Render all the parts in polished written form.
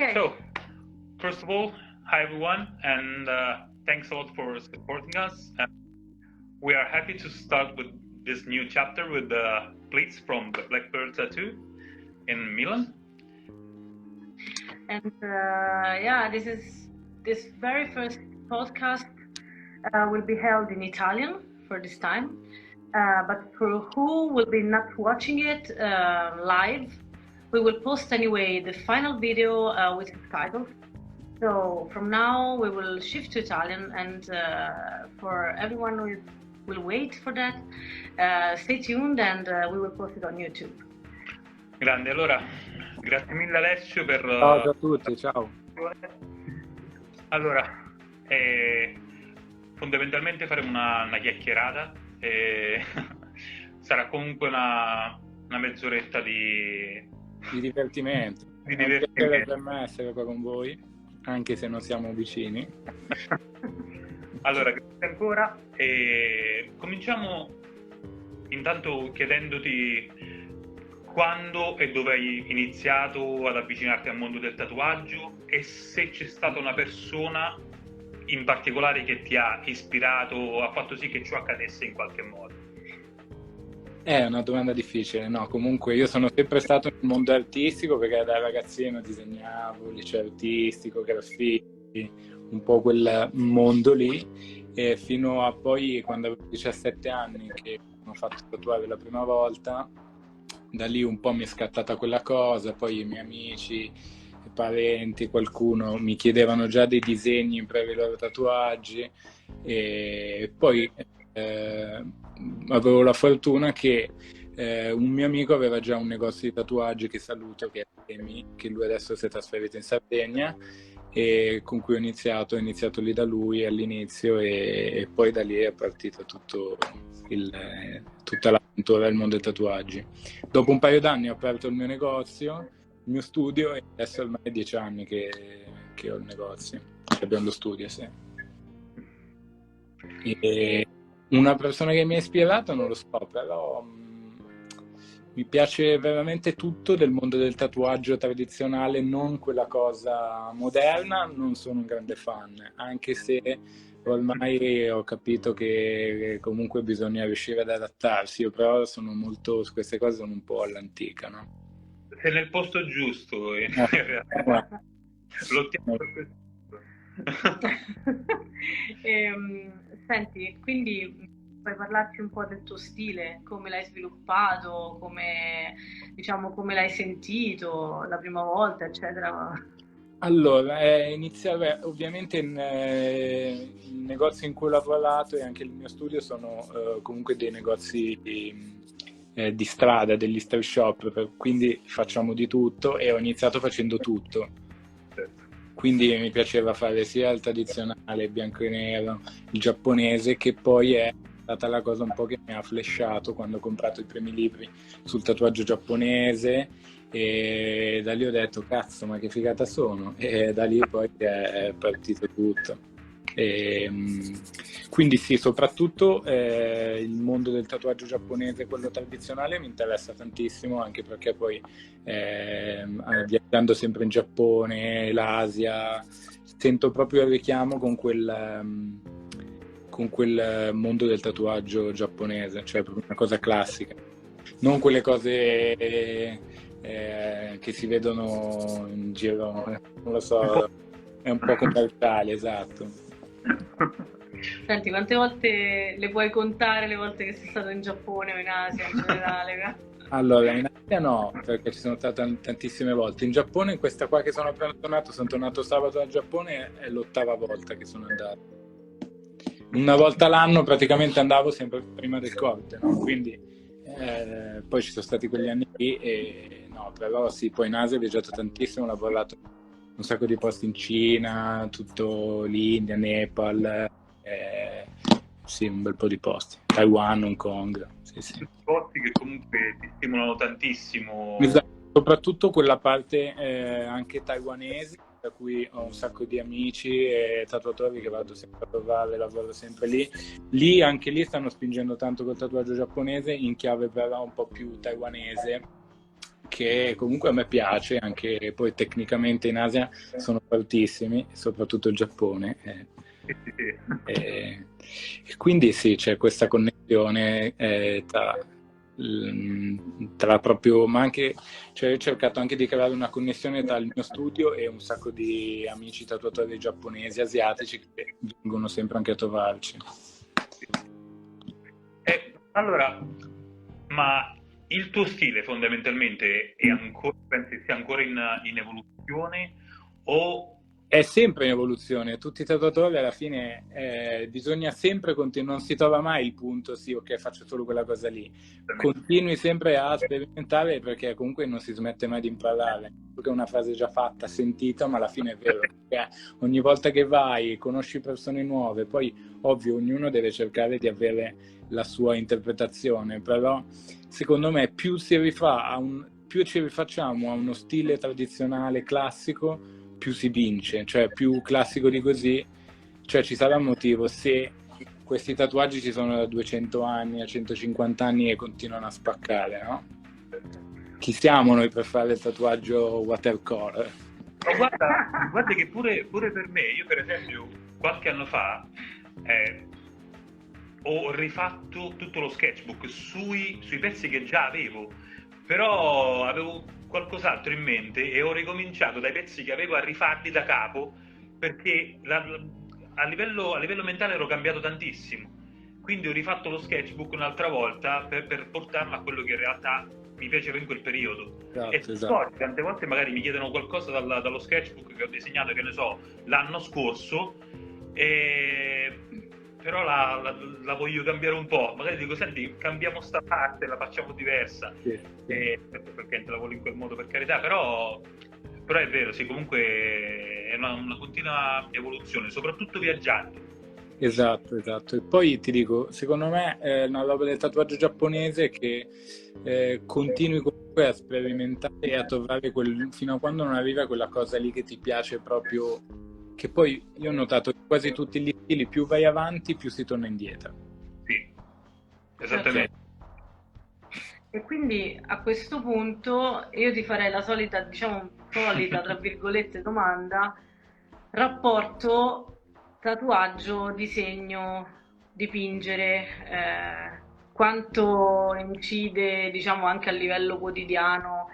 Okay. So, first of all, hi everyone, and thanks a lot for supporting us. We are happy to start with this new chapter with Blitz from the Blackbird Tattoo in Milan. And this very first podcast will be held in Italian for this time. But for who will be not watching it live, we will post anyway the final video with subtitles. So from now we will shift to Italian, and for everyone who will wait for that, stay tuned, and we will post it on YouTube. Grande, allora, grazie mille Alessio per... Ciao a tutti, ciao. Allora, fondamentalmente faremo una chiacchierata, sarà comunque una mezz'oretta di divertimento. Di È un piacere divertimento. per me essere qua con voi, anche se non siamo vicini. Allora, grazie ancora. Cominciamo intanto chiedendoti quando e dove hai iniziato ad avvicinarti al mondo del tatuaggio e se c'è stata una persona in particolare che ti ha ispirato, ha fatto sì che ciò accadesse in qualche modo. È una domanda difficile, no? Comunque io sono sempre stato nel mondo artistico perché da ragazzino disegnavo, liceo artistico, graffiti, un po' quel mondo lì, e fino a poi quando avevo 17 anni che mi ho fatto tatuare la prima volta, da lì un po' mi è scattata quella cosa, poi i miei amici, i parenti, qualcuno mi chiedevano già dei disegni per i loro tatuaggi, e poi avevo la fortuna che un mio amico aveva già un negozio di tatuaggi che saluto, che è Emi, che lui adesso si è trasferito in Sardegna, e con cui ho iniziato lì da lui all'inizio, e poi da lì è partito tutta l'avventura del mondo dei tatuaggi. Dopo un paio d'anni ho aperto il mio negozio, il mio studio, e adesso ormai è 10 anni che ho il negozio, che abbiamo lo studio, sì. E una persona che mi ha ispirato non lo so, però mi piace veramente tutto del mondo del tatuaggio tradizionale, non quella cosa moderna. Non sono un grande fan, anche se ormai ho capito che comunque bisogna riuscire ad adattarsi. Io però sono molto, su queste cose sono un po' all'antica, no? Sei nel posto giusto, in realtà. Lottiamo per questo. Senti, quindi puoi parlarci un po' del tuo stile, come l'hai sviluppato, come l'hai sentito la prima volta, eccetera. Allora, iniziare ovviamente il negozio in cui ho lavorato e anche il mio studio sono comunque dei negozi di strada, degli street shop, quindi facciamo di tutto e ho iniziato facendo tutto. Quindi mi piaceva fare sia il tradizionale, bianco e nero, il giapponese, che poi è stata la cosa un po' che mi ha flashato quando ho comprato i primi libri sul tatuaggio giapponese, e da lì ho detto cazzo, ma che figata sono, e da lì poi è partito tutto. Quindi sì, soprattutto il mondo del tatuaggio giapponese, quello tradizionale, mi interessa tantissimo, anche perché poi viaggiando sempre in Giappone, l'Asia, sento proprio il richiamo con quel mondo del tatuaggio giapponese, cioè proprio una cosa classica, non quelle cose che si vedono in giro, non lo so, è un po' commerciale, esatto. Senti, quante volte le puoi contare le volte che sei stato in Giappone o in Asia in generale? Allora, in Asia no, perché ci sono stato tantissime volte. In Giappone, questa qua che sono appena tornato, sono tornato sabato dal Giappone, è l'8ª volta che sono andato. Una volta l'anno praticamente andavo sempre prima del Covid, no? Quindi poi ci sono stati quegli anni lì, e no, però sì, poi in Asia ho viaggiato tantissimo, ho lavorato un sacco di posti in Cina, tutto l'India, Nepal, sì, un bel po' di posti, Taiwan, Hong Kong, sì. Posti che comunque ti stimolano tantissimo. Esatto, soprattutto quella parte anche taiwanese, da cui ho un sacco di amici e tatuatori che vado sempre a trovare, lavoro sempre lì. Anche lì stanno spingendo tanto col tatuaggio giapponese, in chiave però un po' più taiwanese, che comunque a me piace, anche poi tecnicamente in Asia sono fortissimi, soprattutto il Giappone. E quindi sì, c'è questa connessione tra proprio, ma anche, cioè, ho cercato anche di creare una connessione tra il mio studio e un sacco di amici tatuatori giapponesi, asiatici, che vengono sempre anche a trovarci. Allora, ma il tuo stile fondamentalmente è ancora, pensi sia ancora in evoluzione o... È sempre in evoluzione, tutti i tatuatori alla fine bisogna sempre continuare, non si trova mai il punto, sì, ok, faccio solo quella cosa lì. Continui sempre a sperimentare perché comunque non si smette mai di imparare. Perché è una frase già fatta, sentita, ma alla fine è vero. Perché ogni volta che vai, conosci persone nuove, poi ovvio ognuno deve cercare di avere la sua interpretazione, però secondo me più ci rifacciamo a uno stile tradizionale classico, più si vince, cioè più classico di così, cioè ci sarà un motivo se questi tatuaggi ci sono da 200 anni, a 150 anni e continuano a spaccare, no? Chi siamo noi per fare il tatuaggio watercolor? Guarda che pure per me, io per esempio qualche anno fa ho rifatto tutto lo sketchbook sui pezzi che già avevo, però avevo qualcos'altro in mente e ho ricominciato dai pezzi che avevo a rifarli da capo perché a livello mentale ero cambiato tantissimo, quindi ho rifatto lo sketchbook un'altra volta per portarlo a quello che in realtà mi piaceva in quel periodo. Esatto. Tante volte magari mi chiedono qualcosa dallo sketchbook che ho disegnato, che ne so, l'anno scorso, però la voglio cambiare un po', magari dico senti cambiamo sta parte, la facciamo diversa, sì. Perché te la vuole in quel modo, per carità, però è vero, sì, comunque è una continua evoluzione, soprattutto viaggiando. Esatto, e poi ti dico, secondo me è una roba del tatuaggio giapponese che continui comunque a sperimentare e a trovare fino a quando non arriva quella cosa lì che ti piace proprio, che poi io ho notato che quasi tutti gli stili più vai avanti più si torna indietro. Sì, esattamente. E quindi a questo punto io ti farei la solita, diciamo, tra virgolette, domanda: rapporto tatuaggio, disegno, dipingere, quanto incide, diciamo, anche a livello quotidiano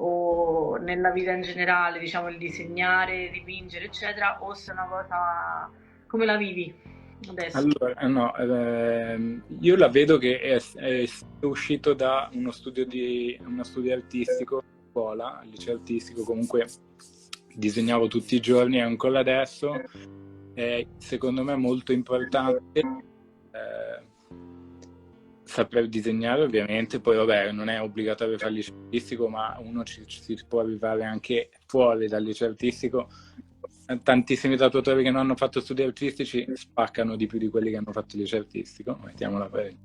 o nella vita in generale, diciamo, il disegnare, dipingere, eccetera, o se è una cosa... come la vivi adesso? Allora, no, io la vedo che è uscito da uno studio artistico, scuola, al liceo artistico, comunque disegnavo tutti i giorni e ancora adesso è secondo me molto importante saper disegnare, ovviamente, poi vabbè non è obbligatorio fare il liceo artistico, ma uno si può arrivare anche fuori dal liceo artistico. Tantissimi tatuatori che non hanno fatto studi artistici spaccano di più di quelli che hanno fatto il liceo artistico, mettiamola per.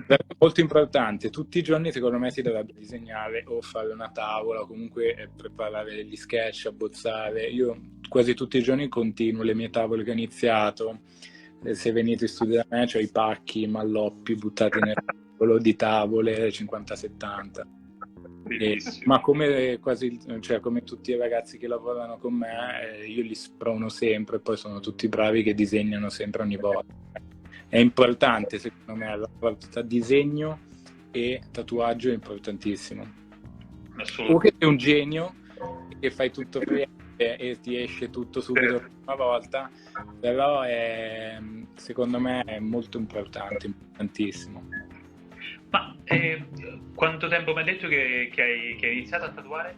È molto importante, tutti i giorni secondo me si dovrebbe disegnare o fare una tavola o comunque preparare degli sketch, abbozzare. Io quasi tutti i giorni continuo le mie tavole che ho iniziato. Se venite in studio da me c'ho i pacchi, i malloppi buttati nel tavolo di tavole 50-70. Ma come come tutti i ragazzi che lavorano con me, io li sprono sempre, poi sono tutti bravi che disegnano sempre ogni volta. È importante, secondo me, la rapporto tra disegno e tatuaggio è importantissimo. O che sei un genio che fai tutto e ti esce tutto subito la prima volta, però secondo me è molto importante, importantissimo. Ma quanto tempo mi hai detto che hai iniziato a tatuare?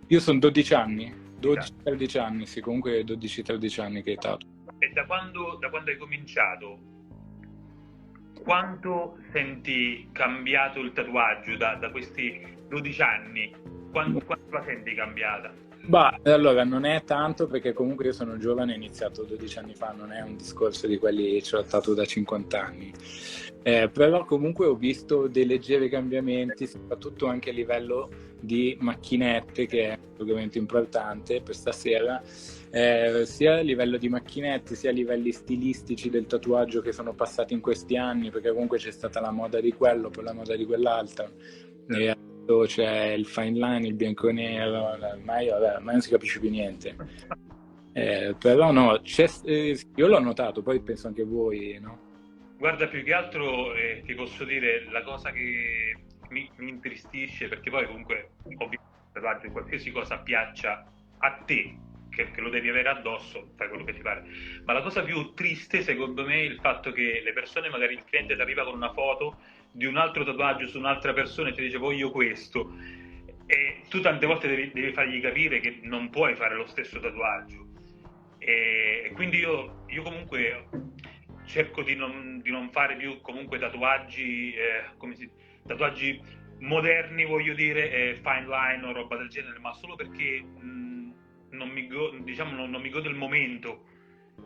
Io sono 12 anni, 12-13 anni, sì, comunque 12-13 anni che tatuo. E da quando hai cominciato, quanto senti cambiato il tatuaggio da questi 12 anni? Quanto la senti cambiata? Allora non è tanto, perché comunque io sono giovane, ho iniziato 12 anni fa, non è un discorso di quelli che ho tatuato da 50 anni. Però comunque ho visto dei leggeri cambiamenti, soprattutto anche a livello di macchinette, che è ovviamente importante per stasera, sia a livello di macchinette sia a livelli stilistici del tatuaggio che sono passati in questi anni, perché comunque c'è stata la moda di quello, poi la moda di quell'altro, e c'è il fine line, il bianco e nero, ormai non si capisce più niente. Però no, io l'ho notato, poi penso anche voi, no? Guarda, più che altro ti posso dire la cosa che mi intristisce, perché poi comunque ovviamente qualsiasi cosa piaccia a te, che lo devi avere addosso, fai quello che ti pare. Ma la cosa più triste secondo me è il fatto che le persone, magari il cliente ti arriva con una foto di un altro tatuaggio su un'altra persona e ti dice voglio questo, e tu tante volte devi fargli capire che non puoi fare lo stesso tatuaggio. E quindi io comunque cerco di non fare più comunque tatuaggi tatuaggi moderni, voglio dire, fine line o roba del genere, ma solo perché non mi godo il momento.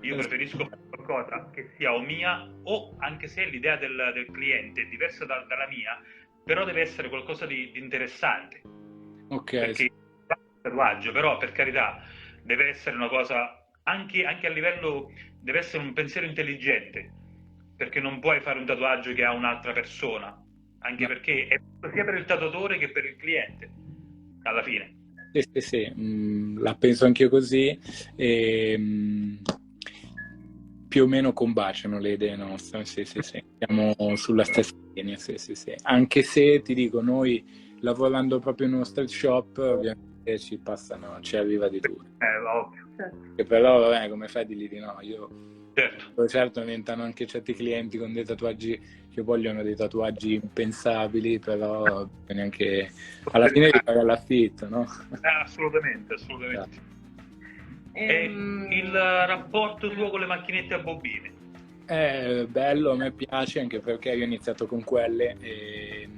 Io preferisco fare qualcosa che sia o mia, o anche se l'idea del cliente è diversa dalla mia, però deve essere qualcosa di interessante. Ok. Perché tatuaggio, però per carità, deve essere una cosa anche a livello, deve essere un pensiero intelligente, perché non puoi fare un tatuaggio che ha un'altra persona, anche perché è sia per il tatuatore che per il cliente alla fine. Sì, la penso anche io così, più o meno combaciano le idee nostre, sì, siamo sulla stessa linea, sì. Anche se ti dico, noi lavorando proprio in uno street shop, ovviamente ci arriva di tutto. Ovvio. Che però, vabbè, come fai di lì di no? Certo. Certo, diventano anche certi clienti con dei tatuaggi che vogliono dei tatuaggi impensabili, però neanche alla fine di pagare l'affitto, no? Assolutamente. E il rapporto tuo con le macchinette a bobine? È bello, a me piace, anche perché io ho iniziato con quelle e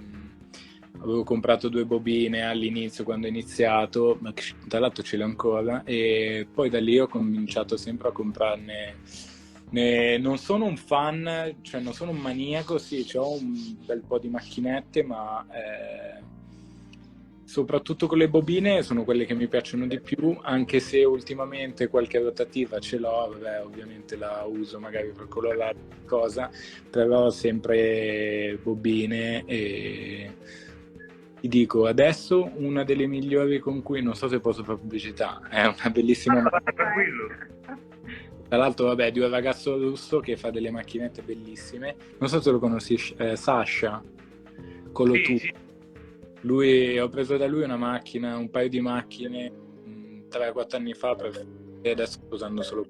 avevo comprato 2 bobine all'inizio quando ho iniziato, ma tra l'altro ce le ho ancora, e poi da lì ho cominciato sempre a comprarne. Non sono un fan, cioè non sono un maniaco, sì, ho un bel po' di macchinette, ma soprattutto con le bobine sono quelle che mi piacciono di più, anche se ultimamente qualche rotativa ce l'ho, vabbè, ovviamente la uso magari per colorare qualcosa, però sempre bobine. E ti dico, adesso una delle migliori con cui, non so se posso fare pubblicità, è una bellissima Tranquillo. Tra l'altro, vabbè, di un ragazzo russo che fa delle macchinette bellissime. Non so se lo conosci, Sasha Kolotu. Sì. Lui, ho preso da lui una macchina, un paio di macchine 3-4 anni fa e adesso sto usando solo.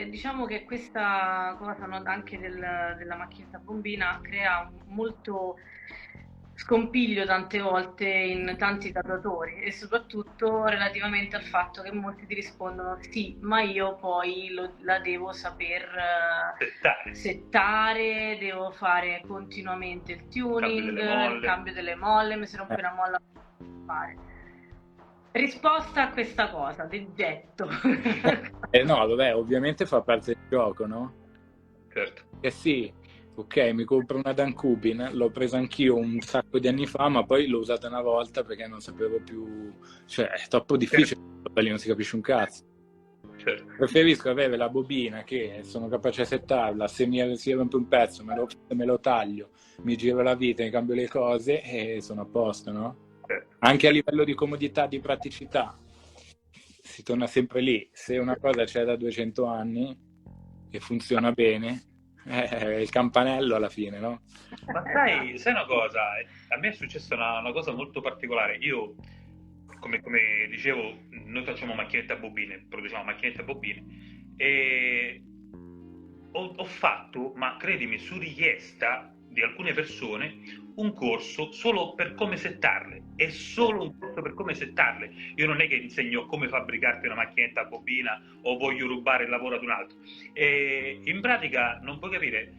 Diciamo che questa cosa, no, anche della macchinetta bombina crea molto scompiglio tante volte in tanti tatuatori, e soprattutto relativamente al fatto che molti ti rispondono sì, ma io poi la devo saper settare, devo fare continuamente il tuning, il cambio delle molle, mi si rompe una molla, fare. Risposta a questa cosa, del getto. No, vabbè, ovviamente fa parte del gioco, no? Certo. Sì, ok, mi compro una Dan Kubin, l'ho presa anch'io un sacco di anni fa, ma poi l'ho usata una volta perché non sapevo più, cioè è troppo difficile, lì non si capisce un cazzo. Certo. Preferisco avere la bobina che sono capace a settarla, se si rompe un pezzo me lo taglio, mi giro la vita, mi cambio le cose e sono a posto, no? Certo. Anche a livello di comodità, di praticità, si torna sempre lì. Se una cosa c'è da 200 anni e funziona bene, è il campanello alla fine, no? Ma sai una cosa? A me è successa una cosa molto particolare. Io, come dicevo, noi facciamo macchinette a bobine, produciamo macchinette a bobine, e ho fatto, ma credimi, su richiesta di alcune persone, un corso solo per come settarle. È solo un corso per come settarle. Io non è che insegno come fabbricarti una macchinetta a bobina o voglio rubare il lavoro ad un altro. E in pratica, non puoi capire,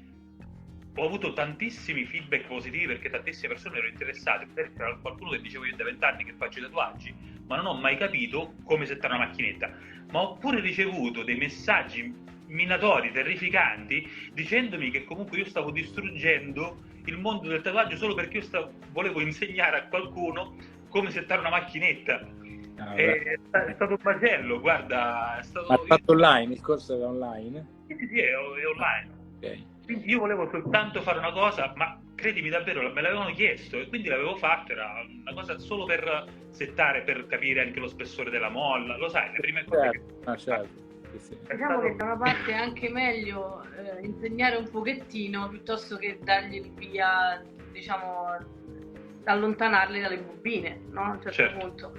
ho avuto tantissimi feedback positivi perché tantissime persone erano interessate. C'era qualcuno che dicevo io da 20 anni che faccio i tatuaggi, ma non ho mai capito come settare una macchinetta. Ma ho pure ricevuto dei messaggi minatori, terrificanti, dicendomi che comunque io stavo distruggendo il mondo del tatuaggio solo perché io volevo insegnare a qualcuno come settare una macchinetta. È stato un macello, guarda. Ma è fatto online? Il corso era online? Sì, è online. Ok. Quindi io volevo soltanto fare una cosa, ma credimi davvero, me l'avevano chiesto e quindi l'avevo fatto, era una cosa solo per settare, per capire anche lo spessore della molla, lo sai, le prime cose che... certo. Sì. Diciamo che da una parte è anche meglio insegnare un pochettino piuttosto che dargli il via, diciamo, allontanarli dalle bobine, no? A un certo punto.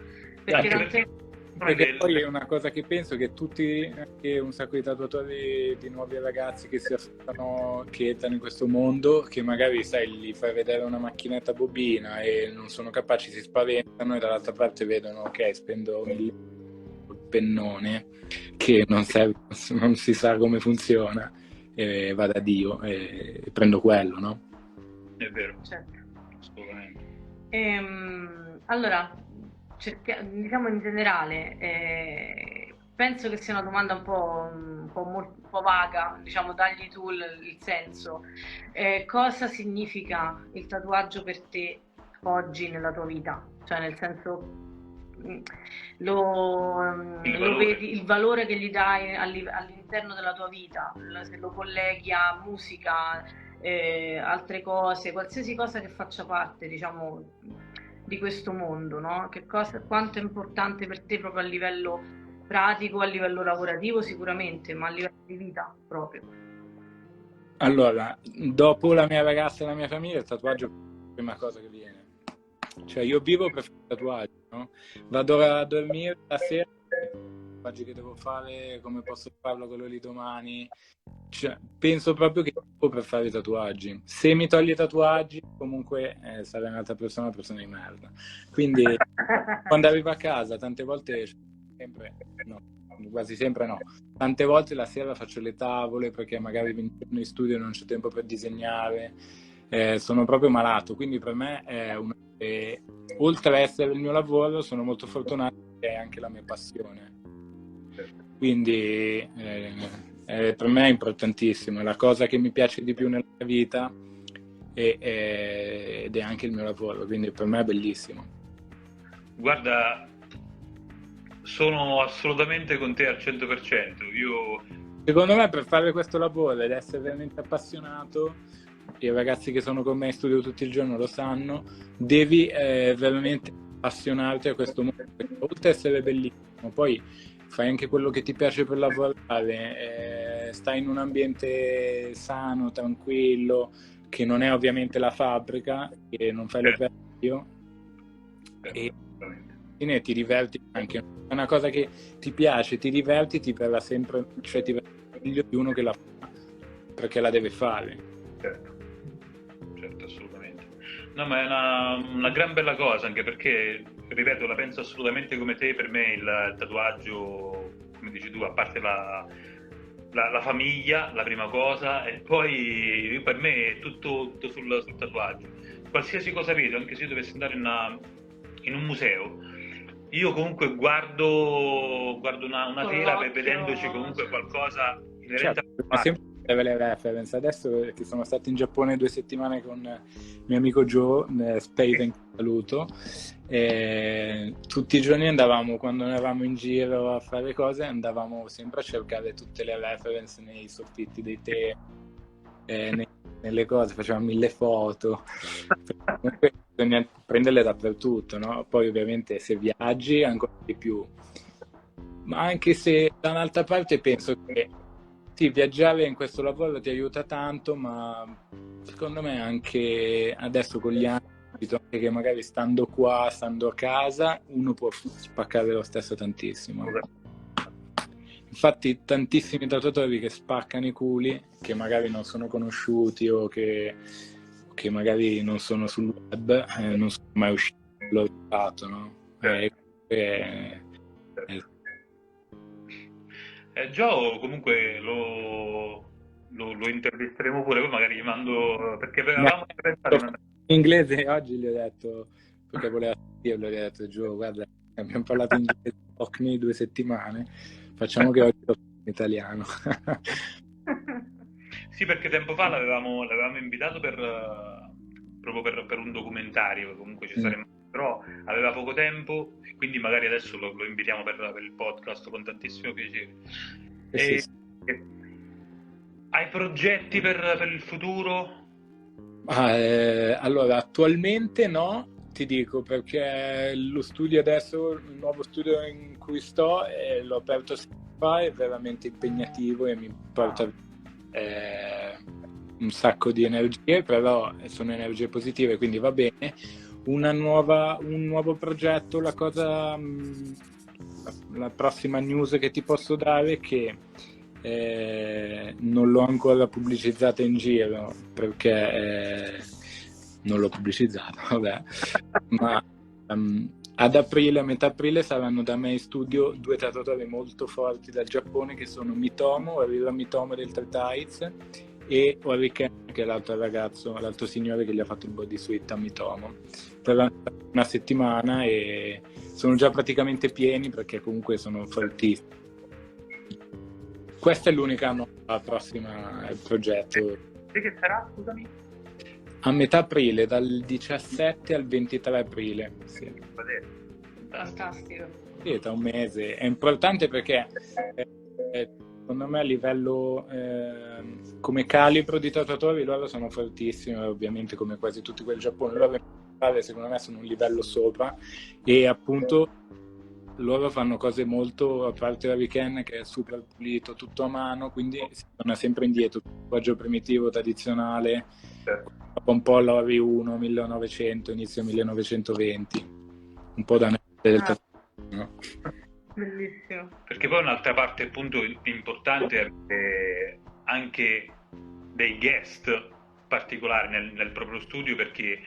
Perché poi è una cosa che penso che tutti, anche un sacco di tatuatori di nuovi ragazzi che si affrontano, che entrano in questo mondo, che magari sai, gli fai vedere una macchinetta bobina e non sono capaci, si spaventano e dall'altra parte vedono, ok, spendo il pennone che non serve, non si sa come funziona e vado a Dio e prendo quello, no? È vero, certo. Assolutamente. Allora, diciamo in generale, penso che sia una domanda un po' vaga, diciamo, dagli tu il senso. Cosa significa il tatuaggio per te oggi nella tua vita? Cioè, nel senso, lo vedi il valore che gli dai all'interno della tua vita, se lo colleghi a musica, altre cose, qualsiasi cosa che faccia parte, diciamo, di questo mondo, no? Quanto è importante per te proprio a livello pratico, a livello lavorativo sicuramente, ma a livello di vita proprio. Allora, dopo la mia ragazza e la mia famiglia, il tatuaggio è la prima cosa che viene. Cioè io vivo per fare tatuaggi, no? Vado a dormire la sera, i tatuaggi che devo fare, come posso farlo quello lì domani. Cioè, penso proprio che vivo per fare i tatuaggi. Se mi togli i tatuaggi, comunque sarei un'altra persona, una persona di merda. Quindi quando arrivo a casa, tante volte, sempre no, quasi sempre no. Tante volte la sera faccio le tavole perché magari in studio e non c'è tempo per disegnare. Sono proprio malato, quindi per me è oltre a essere il mio lavoro, sono molto fortunato che è anche la mia passione. Quindi per me è importantissimo, è la cosa che mi piace di più nella mia vita ed è anche il mio lavoro, quindi per me è bellissimo. Guarda, sono assolutamente con te al 100%. Secondo me per fare questo lavoro ed essere veramente appassionato, i ragazzi che sono con me in studio tutto il giorno lo sanno, devi veramente appassionarti a questo mondo, oltre ad essere bellissimo, poi fai anche quello che ti piace per lavorare, stai in un ambiente sano, tranquillo, che non è ovviamente la fabbrica, che non fai l'operaio e ne ti diverti anche. È una cosa che ti piace, ti diverti, ti verrà sempre, cioè ti verrà meglio di uno che la fa perché la deve fare. Certo, assolutamente. No, ma è una gran bella cosa, anche perché, ripeto, la penso assolutamente come te. Per me il tatuaggio, come dici tu, a parte la famiglia, la prima cosa, e poi per me è tutto sul tatuaggio. Qualsiasi cosa vedo, anche se io dovessi andare in un museo, io comunque guardo una tela vedendoci comunque qualcosa inerente a sempre le reference. Adesso che sono stato in Giappone 2 settimane con mio amico Joe, Spaven, saluto, tutti i giorni andavamo, quando eravamo in giro a fare cose, andavamo sempre a cercare tutte le reference nei soffitti dei temi, nelle cose, facevamo 1000 foto. Comunque bisogna prenderle dappertutto, no? Poi ovviamente se viaggi ancora di più, ma anche se da un'altra parte penso che sì, viaggiare in questo lavoro ti aiuta tanto, ma secondo me anche adesso con gli anni, anche che magari stando qua, stando a casa, uno può spaccare lo stesso tantissimo. Infatti tantissimi tatuatori che spaccano i culi, che magari non sono conosciuti o che magari non sono sul web, non sono mai usciti l'ho usato, no? Joe comunque lo intervisteremo pure, poi magari gli mando, perché avevamo pensato in inglese oggi gli ho detto, perché voleva dirlo, gli ho detto Joe, guarda, abbiamo parlato in inglese Ocni 2 settimane, facciamo che oggi lo faccio in italiano. Sì, perché tempo fa l'avevamo invitato proprio per un documentario, comunque ci saremmo, però aveva poco tempo e quindi magari adesso lo invitiamo per il podcast con tantissimo piacere. Hai Hai progetti per il futuro? Allora, attualmente no, ti dico, perché lo studio adesso, il nuovo studio in cui sto, l'ho aperto fa, è veramente impegnativo e mi porta un sacco di energie, però sono energie positive, quindi va bene. Un nuovo progetto, la prossima news che ti posso dare è che non l'ho ancora pubblicizzata in giro perché non l'ho pubblicizzata, vabbè, ma ad aprile, a metà aprile, saranno da me in studio 2 tatuatori molto forti dal Giappone, che sono Mitomo, Arira Mitomo del Three Tides, e Oriken, che è l'altro signore che gli ha fatto il bodysuit a Mitomo, per una settimana, e sono già praticamente pieni perché comunque sono fortissimi. Questa è l'unica nuova prossima progetto. Sì, che sarà, scusami? A metà aprile, dal 17 al 23 aprile. Sì. Fantastico. Sì, tra un mese. È importante perché secondo me a livello come calibro di tatuatori loro sono fortissimi, ovviamente come quasi tutti quelli del Giappone. Loro secondo me sono un livello sopra, e appunto loro fanno cose molto, a parte la weekend che è super pulito, tutto a mano, quindi si torna sempre indietro, tatuaggio primitivo, tradizionale, dopo un po' l'Ori 1, 1900, inizio 1920, un po' da del tatuaggio, no? Bellissimo. Perché poi un'altra parte appunto importante è anche dei guest particolari nel proprio studio, perché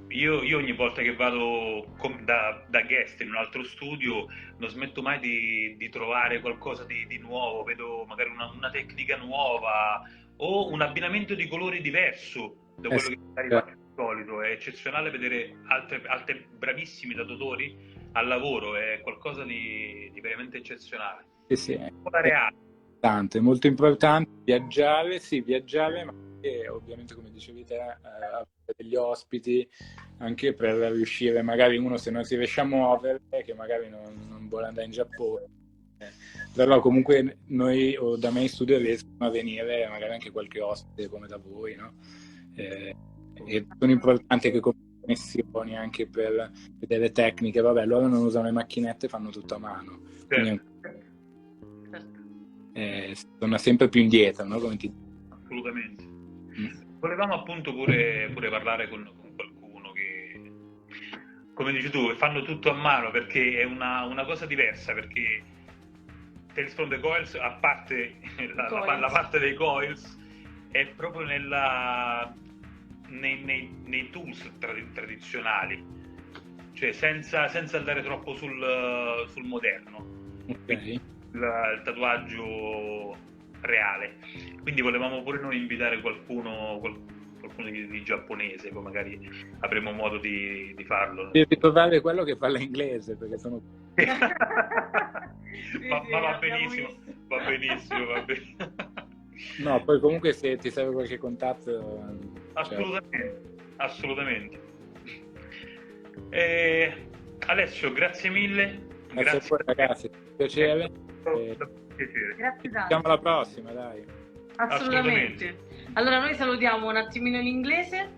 io ogni volta che vado da guest in un altro studio non smetto mai di trovare qualcosa di nuovo, vedo magari una tecnica nuova o un abbinamento di colori diverso da quello che arriva di solito. È eccezionale vedere altri bravissimi tatuatori al lavoro, è qualcosa di veramente eccezionale. Sì, è molto importante viaggiare, ma anche, ovviamente, come dicevi te, avere degli ospiti, anche per riuscire, magari uno se non si riesce a muovere, che magari non vuole andare in Giappone, però comunque noi o da me in studio riescono a venire magari anche qualche ospite come da voi, no? E sono importanti che connessioni anche per vedere tecniche. Vabbè, loro non usano le macchinette, fanno tutto a mano, quindi sono sempre più indietro, no? Come ti... Assolutamente. Volevamo appunto pure parlare con qualcuno che, come dici tu, fanno tutto a mano, perché è una cosa diversa, perché Tales from the Coils, a parte la parte dei coils, è proprio nei tools tradizionali, cioè senza andare troppo sul moderno, okay. Il tatuaggio reale. Quindi volevamo pure noi invitare qualcuno di giapponese, poi magari avremo modo di farlo. Devi trovare quello che parla inglese, perché sono... ma va benissimo, va benissimo. No, poi comunque se ti serve qualche contatto... Assolutamente. Alessio, grazie mille. Grazie a voi, ragazzi, piacere. Grazie Ci vediamo alla prossima, dai. Assolutamente. Allora noi salutiamo un attimino l'inglese,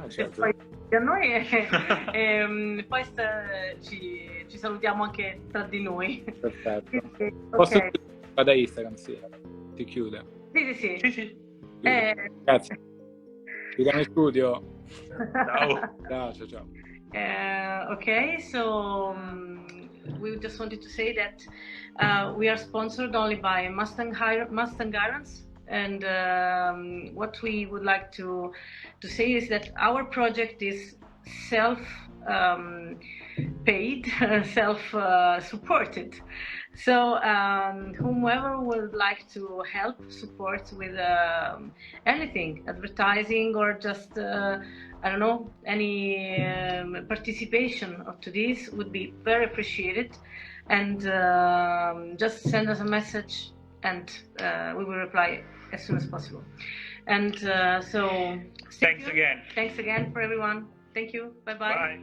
certo. poi a noi e poi ci salutiamo anche tra di noi. Perfetto. Okay. Posso da Instagram, sì. Ti chiude. Sì. Grazie. Ci vediamo in studio. Ciao. Okay, so we just wanted to say that we are sponsored only by Mustang Irons, and what we would like to say is that our project is self-paid, self-supported. So whomever would like to help support with anything, advertising or just I don't know, any participation up to this would be very appreciated, and just send us a message and we will reply as soon as possible. And so thanks again for everyone. Thank you. Bye. Bye.